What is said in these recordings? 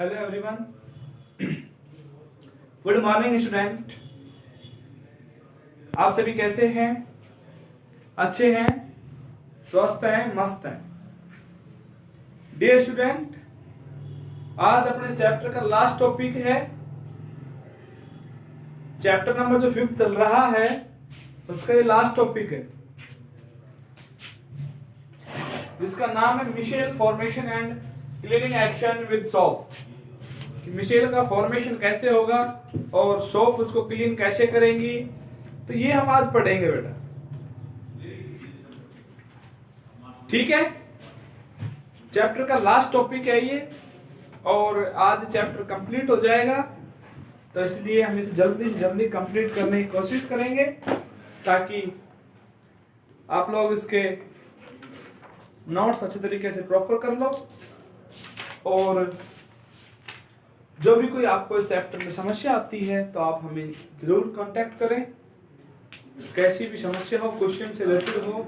Hello everyone, good morning student. आप सभी कैसे हैं? अच्छे हैं, स्वस्थ हैं, मस्त हैं। डियर स्टूडेंट, आज अपने चैप्टर का लास्ट टॉपिक है। चैप्टर नंबर जो 5 चल रहा है उसका ये लास्ट टॉपिक है, जिसका नाम है micelle formation and cleaning action with soap. कि मिशेल का फॉर्मेशन कैसे होगा और सोप उसको क्लीन कैसे करेंगी, तो ये हम आज पढ़ेंगे बेटा। ठीक है, चैप्टर का लास्ट टॉपिक है ये, और आज चैप्टर कंप्लीट हो जाएगा, तो इसलिए हम इसे जल्दी से जल्दी कंप्लीट करने की कोशिश करेंगे ताकि आप लोग इसके नोट्स अच्छे तरीके से प्रॉपर कर लो। और जो भी कोई आपको इस चैप्टर में समस्या आती है तो आप हमें जरूर कांटेक्ट करें। कैसी भी समस्या हो, क्वेश्चन से रिलेटेड हो,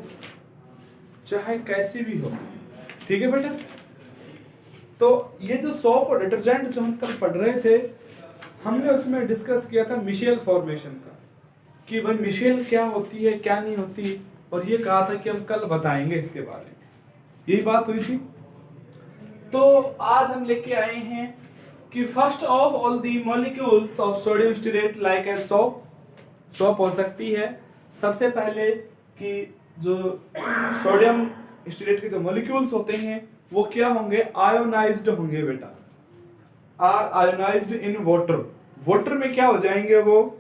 चाहे कैसी भी हो, ठीक है बेटा। तो ये जो सोप और डिटर्जेंट जो हम कल पढ़ रहे थे, हमने उसमें डिस्कस किया था मिशेल फॉर्मेशन का, कि भाई मिशेल क्या होती है क्या नहीं होती, और ये कहा था कि हम कल बताएंगे इसके बारे में। यही बात हुई थी। तो आज हम लेके आए हैं कि first of all the molecules of sodium stearate like as soap हो सकती है। सबसे पहले कि जो सोडियम स्टीरेट के जो मॉलिक्यूल्स होते हैं वो क्या होंगे, आयोनाइज्ड होंगे बेटा। Are ionised in water. Water में क्या हो जाएंगे, वो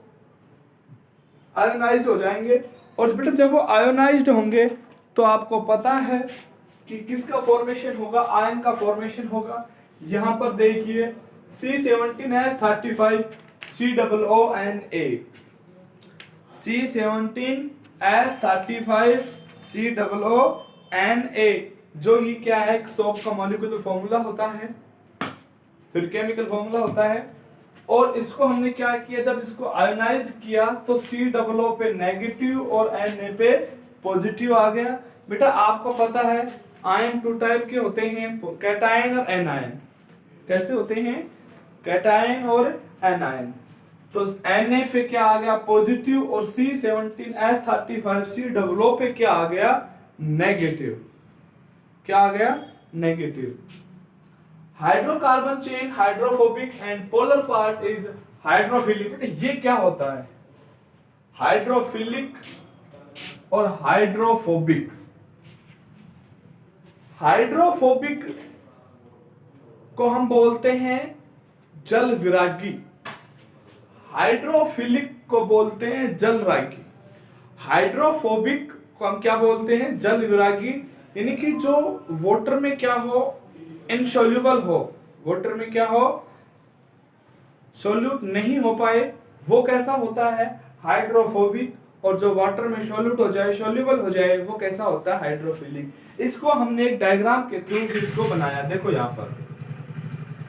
आयोनाइज्ड हो जाएंगे। और बेटा जब वो आयोनाइज्ड होंगे तो आपको पता है कि किसका फॉर्मेशन होगा, आयन का फॉर्मेशन होगा। यहां पर देखिए C17H35 COONA, C17H35 COONA, जो ये क्या है, सोप का मॉलिक्यूलर फॉर्मूला होता है, फिर केमिकल फॉर्मूला होता है। और इसको हमने क्या किया, जब इसको आयोनाइज्ड किया तो COO पे नेगेटिव और Na पे पॉजिटिव आ गया। बेटा आपको पता है आयन 2 टाइप के होते हैं, कैटायन और एनायन। कैसे होते हैं, कैटायन और एनायन। तो Na पे क्या आ गया, पॉजिटिव, और C17H35 COO पे क्या आ गया, नेगेटिव। क्या आ गया, negative. Hydrocarbon chain hydrophobic and polar part is hydrophilic. बेटा ये क्या होता है, हाइड्रोफिलिक और हाइड्रोफोबिक। हाइड्रोफोबिक को हम बोलते हैं जल विरागी, हाइड्रोफिलिक को बोलते हैं जल रागी। हाइड्रोफोबिक को हम क्या बोलते हैं, जल विरागी, यानी कि जो वाटर में क्या हो, इनसोल्यूबल हो, वाटर में क्या हो, सोल्यूट नहीं हो पाए, वो कैसा होता है, हाइड्रोफोबिक। और जो वाटर में सोल्यूट हो जाए, सोल्यूबल हो जाए, वो कैसा होता है, हाइड्रोफिलिक। इसको हमने एक डायग्राम के थ्रू इसको बनाया। देखो यहाँ पर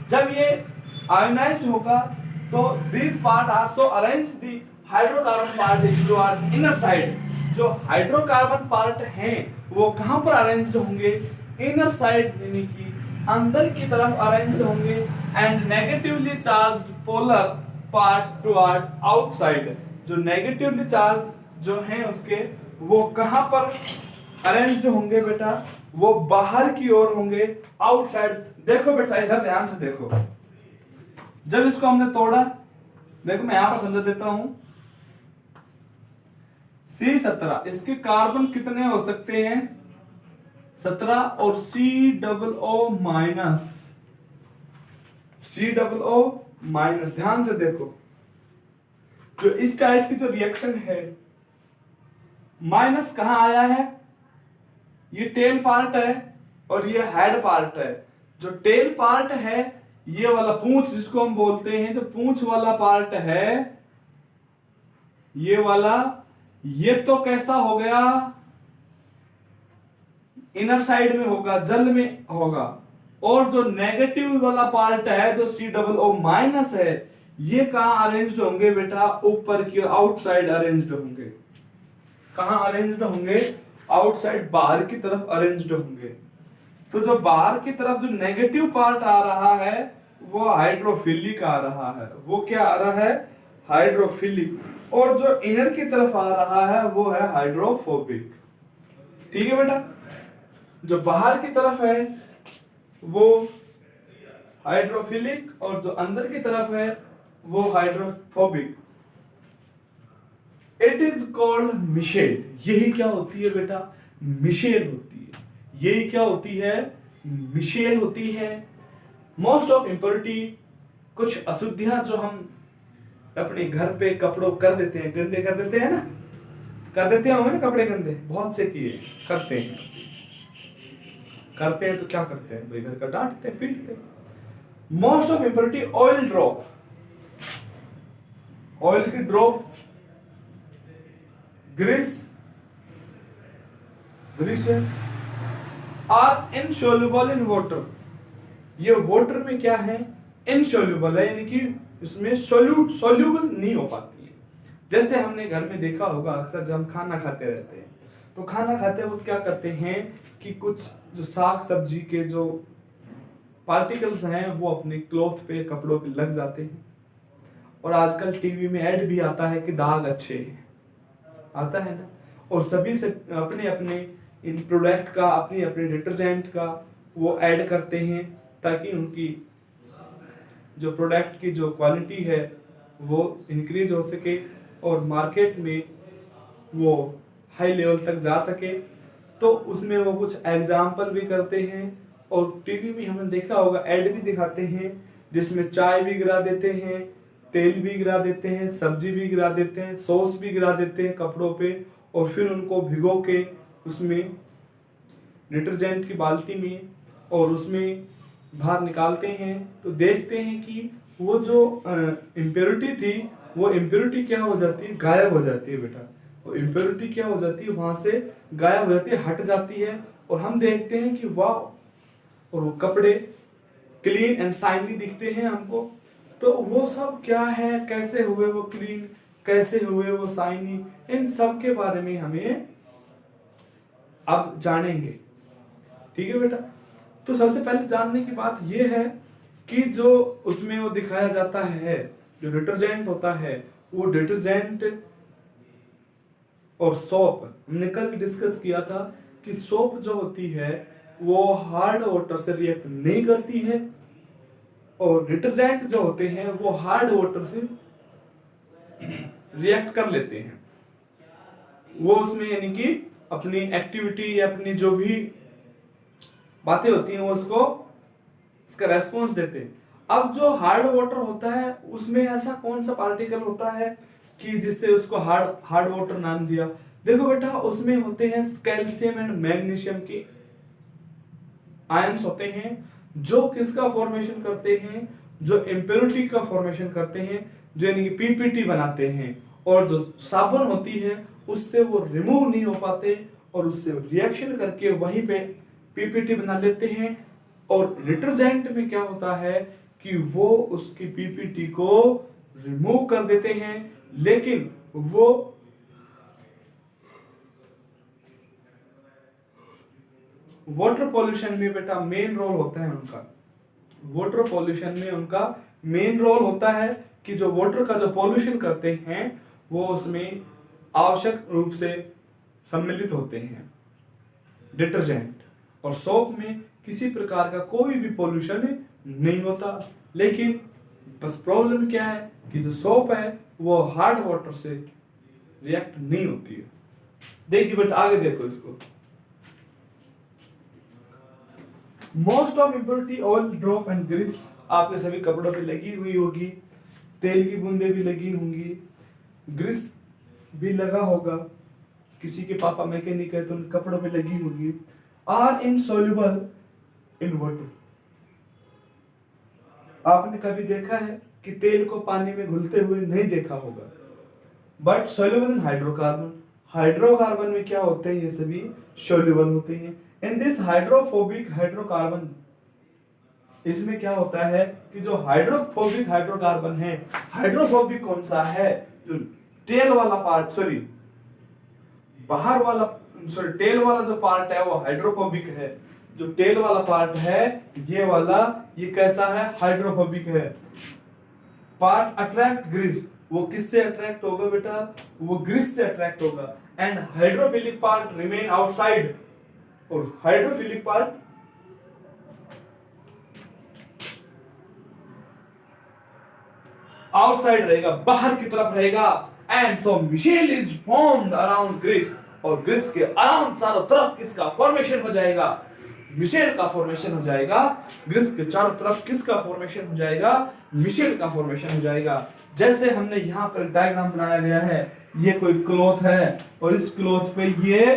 जब ये आयोनाइज्ड होगा तो these part are so arranged, the hydrocarbon part is to our inner side। जो हाइड्रोकार्बन पार्ट हैं वो कहां पर अरेंज्ड होंगे, इनर साइड, यानी कि अंदर की तरफ अरेंज्ड होंगे। And negatively charged polar part toward outside. जो नेगेटिवली चार्ज जो हैं उसके, वो कहां पर अरेंज्ड होंगे बेटा, वो बाहर की ओर होंगे, आउटसाइड। देखो बेटा इधर ध्यान से देखो, जब इसको हमने तोड़ा, देखो मैं यहां पर समझा देता हूं, C17, इसके कार्बन कितने हो सकते हैं, 17, और COO माइनस, COO माइनस। ध्यान से देखो, जो इस टाइप की जो रिएक्शन है, माइनस कहां आया है, ये टेल पार्ट है और ये हेड पार्ट है। जो टेल पार्ट है, ये वाला पूंछ जिसको हम बोलते हैं, जो पूंछ वाला पार्ट है, ये वाला, ये तो कैसा हो गया, इनर साइड में होगा, जल में होगा। और जो नेगेटिव वाला पार्ट है, जो COO माइनस है, ये कहां अरेंज्ड होंगे बेटा, ऊपर की आउटसाइड अरेंज्ड होंगे। कहां अरेंज्ड होंगे, आउटसाइड, बाहर की तरफ अरेंज्ड होंगे। तो जो बाहर की तरफ जो नेगेटिव पार्ट आ रहा है वो हाइड्रोफिलिक आ रहा है। वो क्या आ रहा है? हाइड्रोफिलिक। और जो इनर की तरफ आ रहा है वो है हाइड्रोफोबिक। ठीक है बेटा। जो बाहर की तरफ है वो हाइड्रोफिलिक और जो अंदर की तरफ है वो hydrophobic. It is called micelle. यही क्या होती है बेटा? मिशेल होती है। यही क्या होती है? मिशेल होती है। मोस्ट ऑफ इम्प्योरिटी, कुछ अशुद्धियां जो हम अपने घर पे कपड़ों कर देते हैं, गंदे कर देते हैं ना, कर देते होंगे ना कपड़े गंदे, बहुत से किए करते हैं। करते हैं तो क्या करते हैं भाई? घर का डांटते हैं, पीटते हैं। Most of impurity oil drop, oil की drop, grease, glycerine are insoluble in water. ये वाटर में क्या है? इनसोल्युबल है, यानी कि इसमें सोल्यूबल नहीं हो पाती है। जैसे हमने घर में देखा होगा अक्सर जब हम खाना खाते रहते हैं तो खाना खाते वक्त क्या करते हैं कि कुछ जो साग सब्जी के जो पार्टिकल्स हैं वो अपने क्लॉथ पे, कपड़ों पे लग जाते हैं। और आजकल टीवी में ऐड भी आता है कि दाग अच्छे हैं, आता है ना। और सभी से अपने अपने इन प्रोडक्ट का, अपनी अपने डिटर्जेंट का वो ऐड करते हैं ताकि उनकी जो प्रोडक्ट की जो क्वालिटी है वो इंक्रीज हो सके और मार्केट में वो हाई लेवल तक जा सके। तो उसमें वो कुछ एग्जाम्पल भी करते हैं और टीवी में हमने देखा होगा ऐड भी दिखाते हैं जिसमें चाय भी गिरा देते हैं, तेल भी गिरा देते हैं, सब्जी भी गिरा देते हैं, सॉस भी गिरा देते हैं कपड़ों पे और फिर उनको भिगो के उसमें डिटर्जेंट की बाल्टी में और उसमें बाहर निकालते हैं। तो देखते हैं कि वो जो इम्प्योरिटी थी वो इम्प्योरिटी क्या हो जाती है? गायब हो जाती है बेटा। वो इम्प्योरिटी क्या हो जाती है? वहां से गायब हो जाती है, हट जाती है और हम देखते हैं कि वाह, और वो कपड़े क्लीन एंड शाइनी दिखते हैं हमको। तो वो सब क्या है, कैसे हुए वो क्लीन, कैसे हुए वो शाइनी, इन सब के बारे में हमें अब जानेंगे। ठीक है बेटा। तो सबसे पहले जानने की बात यह है कि जो उसमें वो दिखाया जाता है, जो डिटर्जेंट होता है, वो डिटर्जेंट और सोप, हमने कल डिस्कस किया था कि सोप जो होती है वो हार्ड वाटर से रिएक्ट नहीं करती है और डिटर्जेंट जो होते हैं वो हार्ड वाटर से रिएक्ट कर लेते हैं। वो उसमें यानी कि अपनी एक्टिविटी या अपनी जो भी बातें होती हैं वो उसका रेस्पॉन्स देते हैं। अब जो हार्ड वाटर होता है उसमें ऐसा कौन सा पार्टिकल होता है कि जिससे उसको हार्ड वाटर नाम दिया? देखो बेटा, उसमें होते हैं कैल्शियम एंड मैग्नीशियम के आयंस होते हैं जो किसका फॉर्मेशन करते हैं? जो इम्प्योरिटी का फॉर्मेशन करते हैं, जो यानी कि पीपीटी बनाते हैं। और जो साबुन होती है उससे वो रिमूव नहीं हो पाते और उससे रिएक्शन करके वहीं पे पीपीटी बना लेते हैं। और डिटर्जेंट में क्या होता है कि वो उसकी पीपीटी को रिमूव कर देते हैं, लेकिन वो वाटर पॉल्यूशन में बेटा मेन रोल होता है उनका। वाटर पॉल्यूशन में उनका मेन रोल होता है कि जो वाटर का जो पॉल्यूशन करते हैं वो उसमें आवश्यक रूप से सम्मिलित होते हैं डिटर्जेंट। और सोप में किसी प्रकार का कोई भी पॉल्यूशन नहीं होता। लेकिन बस प्रॉब्लम क्या है कि जो सोप है वो हार्ड वाटर से रिएक्ट नहीं होती है। देखिए बेटा आगे देखो इसको। Most of impurity oil drop and grease आपके सभी कपड़ों पे लगी हुई होगी, तेल की बूंदे भी लगी होंगी, ग्रीस भी लगा होगा, किसी के पापा मैकेनिक है तो उन कपड़ों पे लगी होगी। Are insoluble in water. आपने कभी देखा है कि तेल को पानी में घुलते हुए? नहीं देखा होगा। But soluble in hydrocarbon. Hydrocarbon में क्या होते हैं? ये सभी सोल्युबल होते हैं। इन दिस हाइड्रोफोबिक हाइड्रोकार्बन, इसमें क्या होता है कि जो हाइड्रोफोबिक हाइड्रोकार्बन है, हाइड्रोफोबिक कौन सा है? जो टेल वाला पार्ट, बाहर वाला टेल वाला जो पार्ट है वो हाइड्रोफोबिक है। जो टेल वाला पार्ट है ये वाला, ये कैसा है, हाइड्रोफोबिक है। पार्ट अट्रैक्ट ग्रीस, वो किससे अट्रैक्ट होगा बेटा, वो ग्रीस से अट्रैक्ट होगा। And hydrophilic part remain outside, और हाइड्रोफिलिक पार्ट आउटसाइड रहेगा, बाहर की तरफ रहेगा। And so micelle is formed around grease, और ग्रीस के अराउंड चारों तरफ किसका फॉर्मेशन हो जाएगा, मिशेल का फॉर्मेशन हो जाएगा। ग्रीस के चारों तरफ किसका फॉर्मेशन हो जाएगा, मिशेल का फॉर्मेशन हो जाएगा। जैसे हमने यहाँ पर डायग्राम बनाया गया है, ये कोई क्लॉथ है और इस क्लॉथ पे ये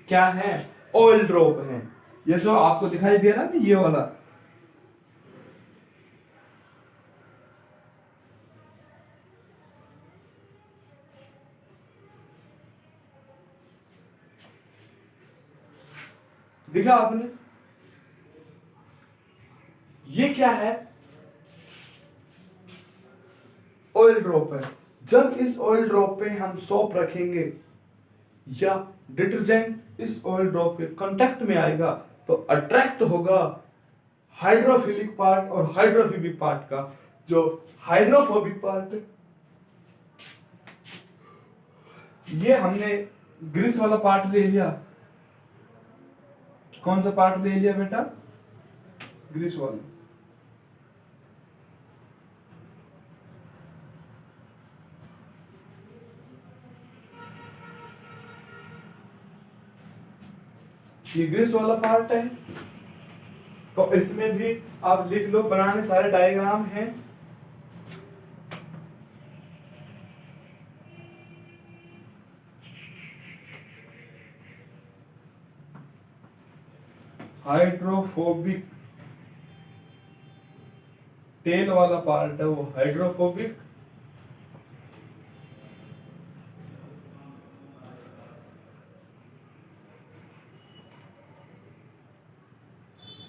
क्या है, ऑयल ड्रॉप है। ये जो आपको दिखाई दे रहा है ना, ये वाला, देखा आपने, ये क्या है, ऑयल ड्रॉप है। जब इस ऑयल ड्रॉप पे हम सोप रखेंगे या डिटर्जेंट इस ऑयल ड्रॉप के कांटेक्ट में आएगा तो अट्रैक्ट होगा हाइड्रोफिलिक पार्ट और हाइड्रोफोबिक पार्ट का। जो हाइड्रोफोबिक पार्ट ये हमने ग्रीस वाला पार्ट ले लिया। कौन सा पार्ट ले लिया बेटा, ग्रीस वाला। ये ग्रीस वाला पार्ट है, तो इसमें भी आप लिख लो, बनाने सारे डायग्राम हैं। हाइड्रोफोबिक टेल वाला पार्ट है वो हाइड्रोफोबिक,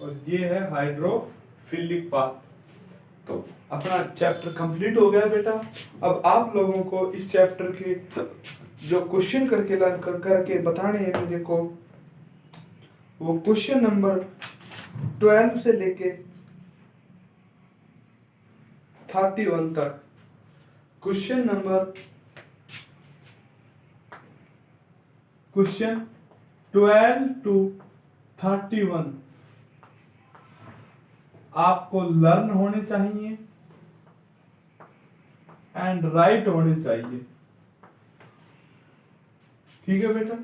और ये है हाइड्रोफिलिक पार्ट। तो अपना चैप्टर कंप्लीट हो गया बेटा। अब आप लोगों को इस चैप्टर के जो क्वेश्चन करके बताने हैं मेरे को, वो क्वेश्चन नंबर 12 से लेके 31 तक। क्वेश्चन 12 to 31 आपको लर्न होने चाहिए एंड राइट होने चाहिए, ठीक है बेटा।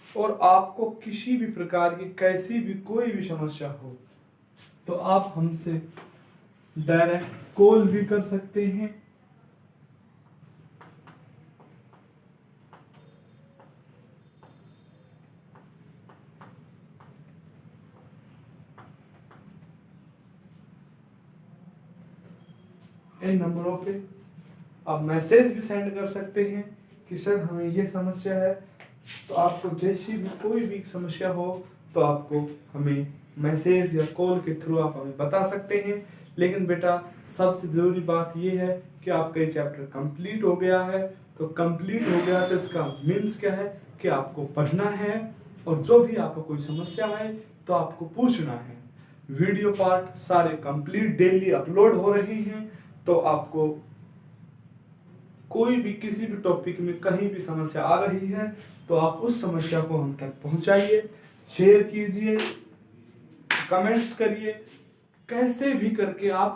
और आपको किसी भी प्रकार की कैसी भी कोई भी समस्या हो तो आप हमसे डायरेक्ट कॉल भी कर सकते हैं। इन नंबरों पे आप मैसेज भी सेंड कर सकते हैं कि सर हमें ये समस्या है। तो आपको जैसी भी कोई भी समस्या हो तो आपको हमें मैसेज या कॉल के थ्रू आप हमें बता सकते हैं। लेकिन बेटा सबसे ज़रूरी बात ये है कि आपका ये चैप्टर कंप्लीट हो गया है। तो कंप्लीट हो गया तो इसका मीन्स क्या है कि आपको पढ़ना है, और जो भी आपको कोई समस्या है तो आपको पूछना है। वीडियो पार्ट सारे कंप्लीट डेली अपलोड हो रहे हैं, तो आपको कोई भी किसी भी टॉपिक में कहीं भी समस्या आ रही है तो आप उस समस्या को हम तक पहुंचाइए, शेयर कीजिए, कमेंट्स करिए, कैसे भी करके आप